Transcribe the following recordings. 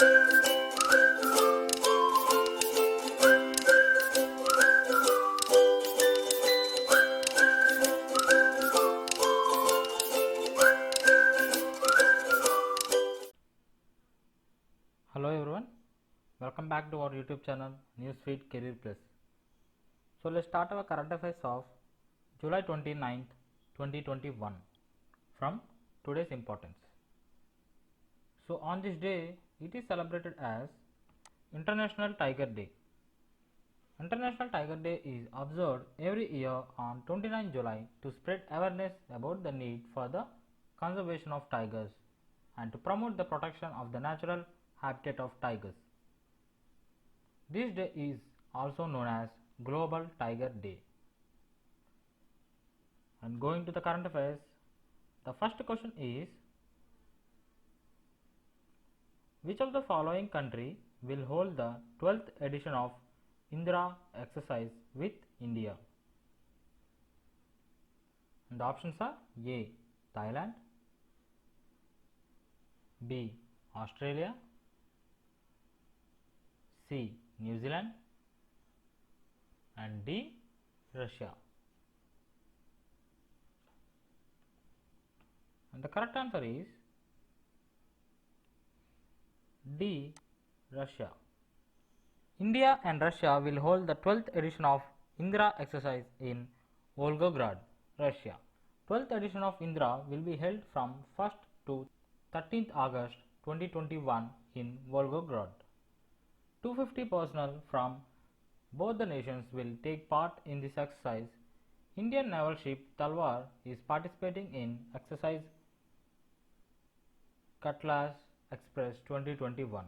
Hello everyone, welcome back to our YouTube channel Newsfeed Career Plus. So let's start our current affairs of July 29th, 2021 from today's importance. So on this day, it is celebrated as International Tiger Day. International Tiger Day is observed every year on 29 July to spread awareness about the need for the conservation of tigers and to promote the protection of the natural habitat of tigers. This day is also known as Global Tiger Day. And going to the current affairs, the first question is, which of the following country will hold the 12th edition of Indira exercise with India? And the options are A. Thailand, B. Australia, C. New Zealand, and D. Russia. And the correct answer is D. Russia. India and Russia will hold the 12th edition of Indira exercise in Volgograd, Russia. 12th edition of Indira will be held from 1st to 13th August 2021 in Volgograd. 250 personnel from both the nations will take part in this exercise. Indian naval ship Talwar is participating in exercise Cutlass Express 2021,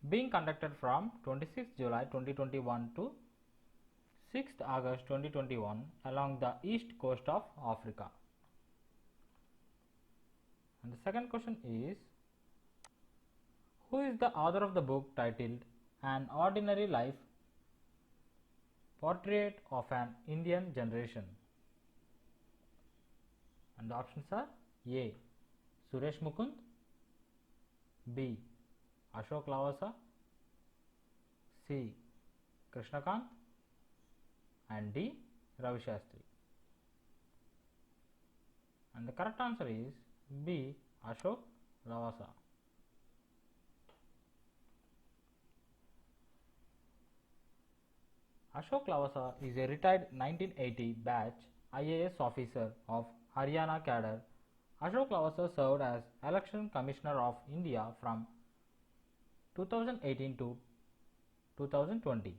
being conducted from 26 July 2021 to 6th August 2021 along the east coast of Africa. And the second question is, who is the author of the book titled An Ordinary Life, Portrait of an Indian Generation? And the options are A. Suresh Mukund, B. Ashok Lavasa, C. Krishnakant, and D. Ravi Shastri. And the correct answer is B. Ashok Lavasa. Ashok Lavasa is a retired 1980 batch IAS officer of Haryana cadre. Ashok Lavasa served as Election Commissioner of India from 2018 to 2020.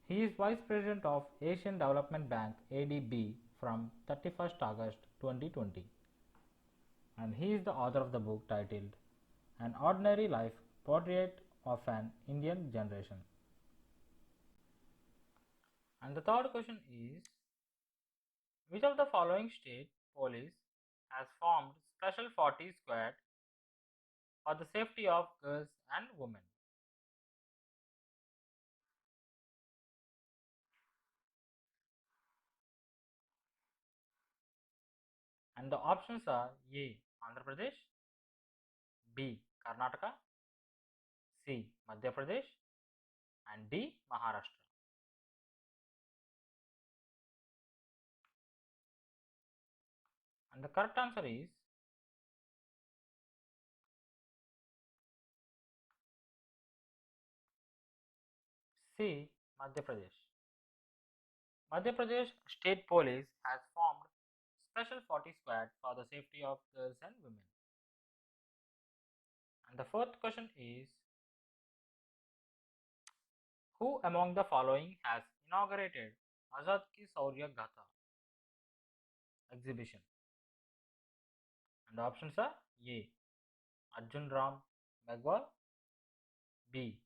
He is Vice President of Asian Development Bank ADB from 31st August 2020. And he is the author of the book titled An Ordinary Life, Portrait of an Indian Generation. And the third question is, which of the following state police has formed Special 40 Squad for the safety of girls and women? And the options are A. Andhra Pradesh, B. Karnataka, C. Madhya Pradesh, and D. Maharashtra. And the correct answer is C. Madhya Pradesh. Madhya Pradesh State Police has formed Special 40 Squad for the safety of girls and women. And the fourth question is, who among the following has inaugurated Azad Ki Shaurya Gatha exhibition? And the options are A. Arjun Ram Meghwal, B.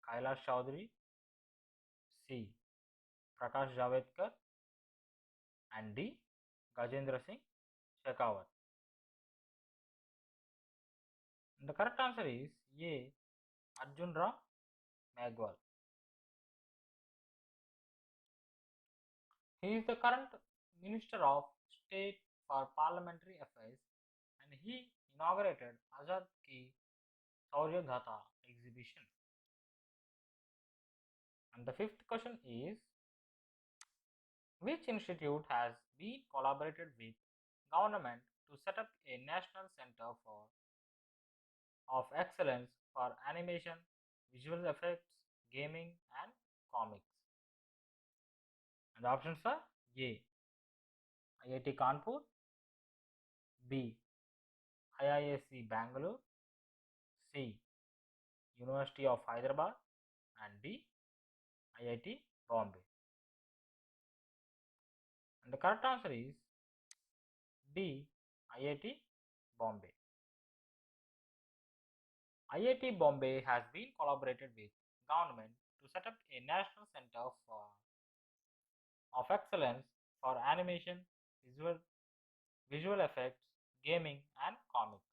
Kailash Chaudhary, C. Prakash Javadkar, and D. Gajendra Singh Shekhawat. And the correct answer is A. Arjun Ram Meghwal. He is the current Minister of State for Parliamentary Affairs and he inaugurated Azad Ki Sauryagata exhibition. And the fifth question is, which institute has been collaborated with government to set up a national center of excellence for animation, visual effects, gaming and comics? And the options are A. IIT Kanpur, B. IISc Bangalore, C. University of Hyderabad and D. IIT Bombay. And the correct answer is D. IIT Bombay. IIT Bombay has been collaborated with government to set up a national center of excellence for animation, visual effects, gaming and comics.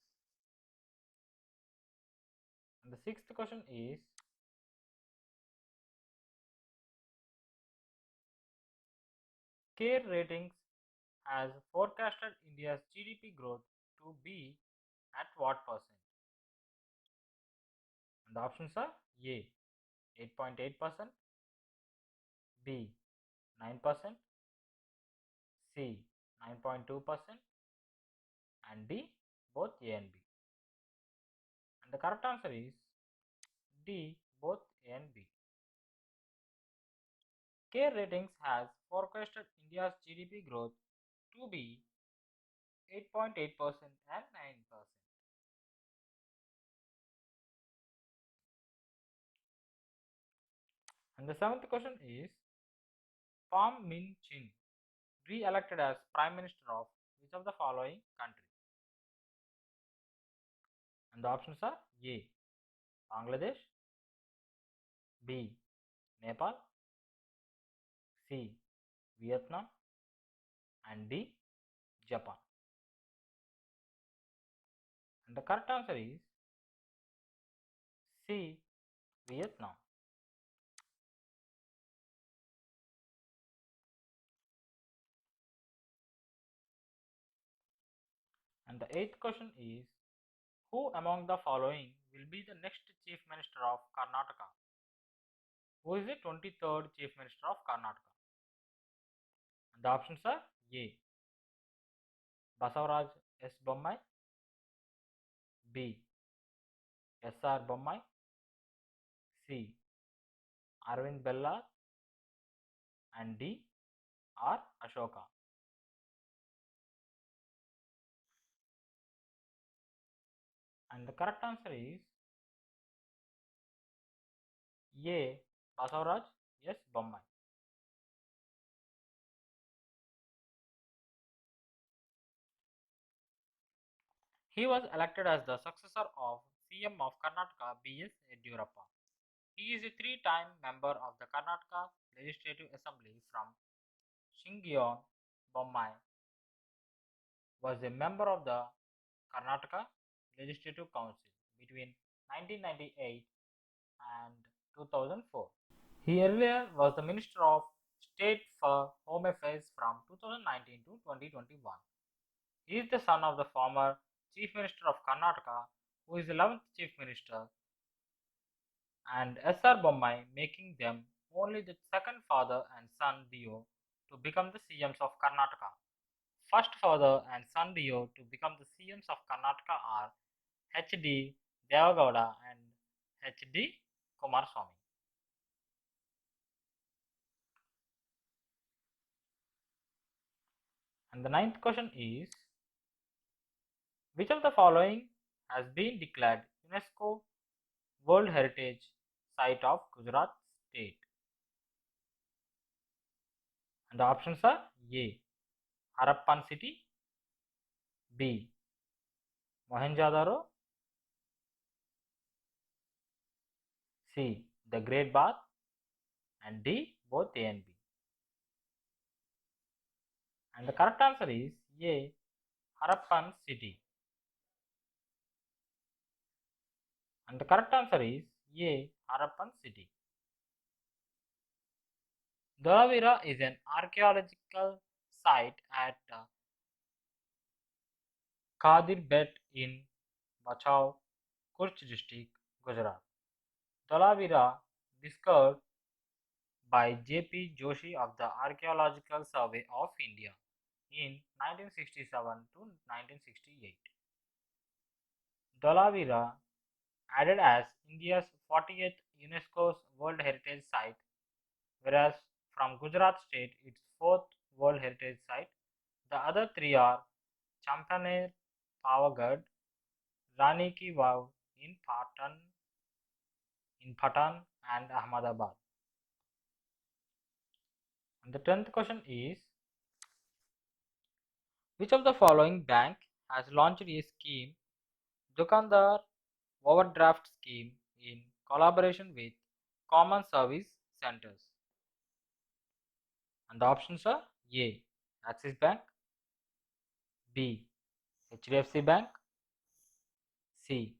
And the sixth question is, CARE Ratings has forecasted India's GDP growth to be at what percent? And the options are A. 8.8%, B. 9%, C. 9.2% and D. both A and B. And the correct answer is D. both A and B. CARE Ratings has forecasted India's GDP growth to be 8.8% and 9%. And the seventh question is, Pham Minh Chinh re-elected as Prime Minister of which of the following country? And the options are A. Bangladesh, B. Nepal, C. Vietnam and D. Japan. And the correct answer is C. Vietnam. And the eighth question is, who among the following will be the next Chief Minister of Karnataka? Who is the 23rd Chief Minister of Karnataka? And the options are A. Basavaraj S. Bommai, B. S.R. Bommai, C. Arvind Bella and D. R. Ashoka. And the correct answer is A. Basavaraj S. Bommai. He was elected as the successor of CM of Karnataka B.S. Yediyurappa. He is a three-time member of the Karnataka Legislative Assembly from Shingyon. Bommai was a member of the Karnataka Legislative Council between 1998 and 2004. He earlier was the Minister of State for Home Affairs from 2019 to 2021. He is the son of the former Chief Minister of Karnataka, who is the 11th Chief Minister, and S.R. Bommai, making them only the second father and son duo to become the CMs of Karnataka. First father and son duo to become the CMs of Karnataka are H.D. Devagowda and H.D. Kumaraswamy. And the ninth question is, which of the following has been declared UNESCO World Heritage Site of Gujarat State? And the options are A. Harappan City, B. Mohenjo-daro, C. The Great Bath and D. both A and B. And the correct answer is A. Harappan City. And the correct answer is A. Harappan City. Dholavira is an archaeological site at Kadir Bet in Bachau, Kutch district, Gujarat. Dhalavira, discovered by J.P. Joshi of the Archaeological Survey of India in 1967 to 1968. Dhalavira, added as India's 40th UNESCO's World Heritage Site, whereas from Gujarat state its 4th World Heritage Site. The other three are Champaner, Pavagadh, Rani Ki Vav in Patan and Ahmedabad. And the 10th question is, which of the following bank has launched a scheme, Dukandar Overdraft Scheme, in collaboration with Common Service Centers? And the options are A. Axis Bank, B. HDFC Bank, C.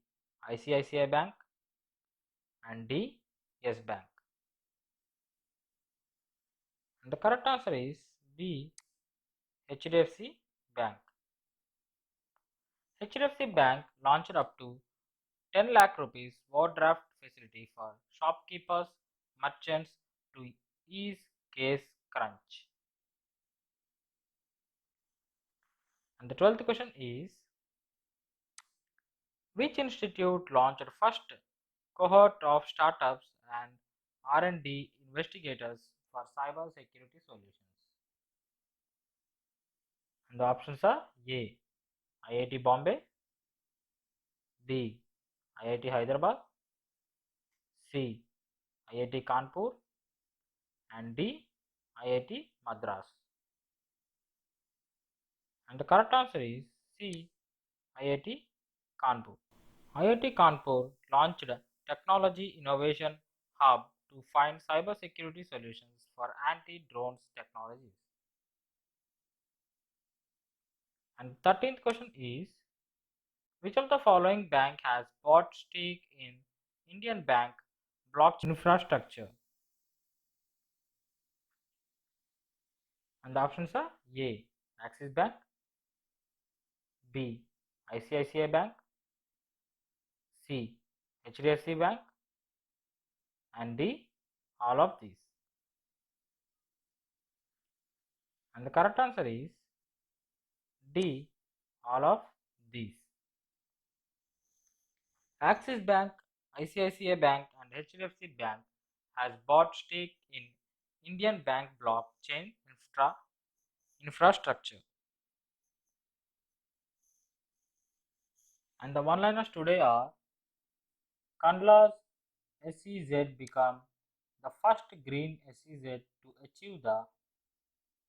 ICICI Bank, and D. Yes Bank. And the correct answer is B. HDFC Bank. HDFC Bank launched up to 10 lakh rupees overdraft facility for shopkeepers, merchants to ease case crunch. And the 12th question is, which institute launched first cohort of startups and R&D investigators for cyber security solutions? And the options are A. IIT Bombay, B. IIT Hyderabad, C. IIT Kanpur, and D. IIT Madras. And the correct answer is C. IIT Kanpur. IIT Kanpur launched a Technology Innovation Hub to find cybersecurity solutions for anti-drones technologies. And 13th question is, which of the following bank has bought stake in Indian Bank blockchain infrastructure? And the options are A. Axis Bank, B. ICICI Bank, C. HDFC Bank, and D. All of these. And the correct answer is D. All of these. Axis Bank, ICICI Bank, and HDFC Bank has bought stake in Indian Bank blockchain infrastructure. And the one-liners today are, Kandla's SEZ become the first green SEZ to achieve the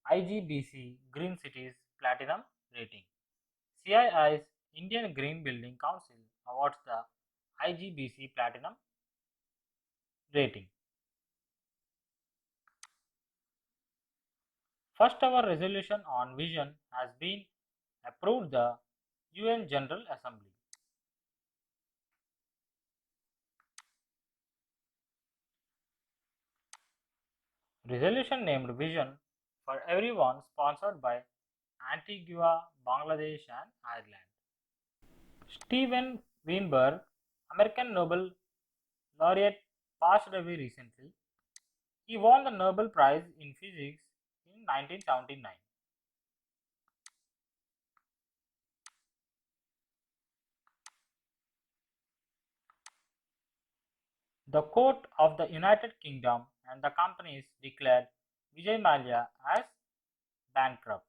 IGBC Green Cities Platinum rating. CII's Indian Green Building Council awards the IGBC Platinum rating. First ever resolution on vision has been approved the UN General Assembly. Resolution named Vision for Everyone, sponsored by Antigua, Bangladesh and Ireland. Steven Weinberg, American Nobel laureate, passed away recently. He won the Nobel Prize in Physics in 1979. The Court of the United Kingdom and the companies declared Vijay Mallya as bankrupt.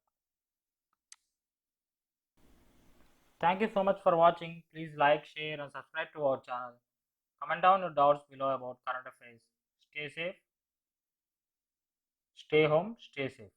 Thank you so much for watching. Please like, share and subscribe to our channel. Comment down your doubts below about current affairs. Stay safe, stay home, stay safe.